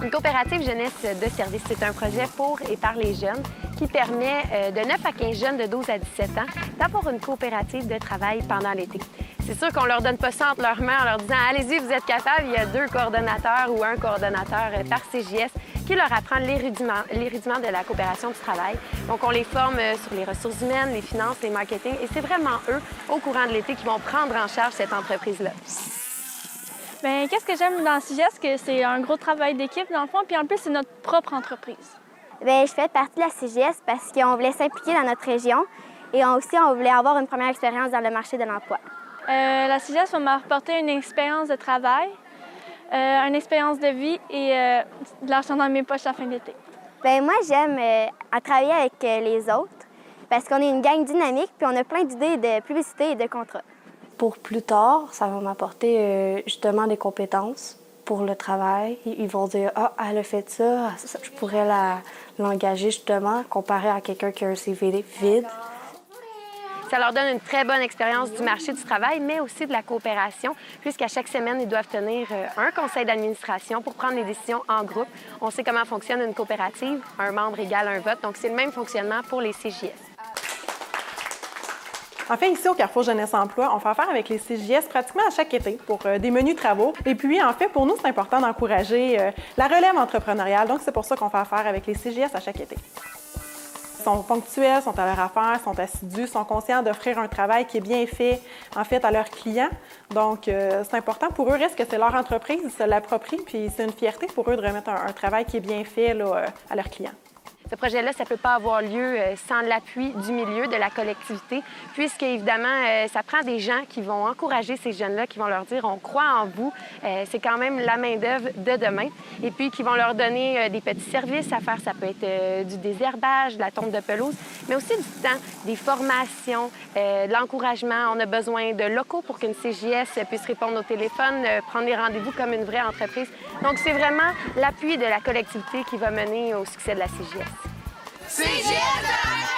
Une coopérative jeunesse de service, c'est un projet pour et par les jeunes qui permet de 9 à 15 jeunes de 12 à 17 ans d'avoir une coopérative de travail pendant l'été. C'est sûr qu'on ne leur donne pas ça entre leurs mains en leur disant « Allez-y, vous êtes capables ». Il y a 2 coordonnateurs ou un coordonnateur par CJS qui leur apprend les rudiments de la coopération du travail. Donc, on les forme sur les ressources humaines, les finances, les marketing. Et c'est vraiment eux, au courant de l'été, qui vont prendre en charge cette entreprise-là. Bien, qu'est-ce que j'aime dans CJS, que c'est un gros travail d'équipe, dans le fond, puis en plus, c'est notre propre entreprise. Bien, je fais partie de la CJS parce qu'on voulait s'impliquer dans notre région et aussi, on voulait avoir une première expérience dans le marché de l'emploi. La CJS va m'apporter une expérience de travail, une expérience de vie et de l'argent dans mes poches à la fin d'été. Bien, moi, j'aime travailler avec les autres parce qu'on est une gang dynamique puis on a plein d'idées de publicité et de contrats. Pour plus tard, ça va m'apporter justement des compétences pour le travail. Ils vont dire « Ah, elle a fait ça, je pourrais l'engager justement, comparé à quelqu'un qui a un CV vide. » Ça leur donne une très bonne expérience du marché du travail, mais aussi de la coopération, puisqu'à chaque semaine, ils doivent tenir un conseil d'administration pour prendre les décisions en groupe. On sait comment fonctionne une coopérative, un membre égale un vote, donc c'est le même fonctionnement pour les CJS. En fait, ici, au Carrefour Jeunesse Emploi, on fait affaire avec les CJS pratiquement à chaque été pour des menus travaux. Et puis, en fait, pour nous, c'est important d'encourager la relève entrepreneuriale. Donc, c'est pour ça qu'on fait affaire avec les CJS à chaque été. Ils sont ponctuels, sont à leur affaire, sont assidus, sont conscients d'offrir un travail qui est bien fait, en fait, à leurs clients. Donc, c'est important pour eux. Reste que c'est leur entreprise, ils se l'approprient, puis c'est une fierté pour eux de remettre un travail qui est bien fait là, à leurs clients. Ce projet-là, ça ne peut pas avoir lieu sans l'appui du milieu, de la collectivité, puisque, évidemment, ça prend des gens qui vont encourager ces jeunes-là, qui vont leur dire « on croit en vous, c'est quand même la main-d'œuvre de demain », et puis qui vont leur donner des petits services à faire. Ça peut être du désherbage, de la tonte de pelouse, mais aussi du temps, des formations, de l'encouragement. On a besoin de locaux pour qu'une CJS puisse répondre au téléphone, prendre des rendez-vous comme une vraie entreprise. Donc, c'est vraiment l'appui de la collectivité qui va mener au succès de la CJS. CJS!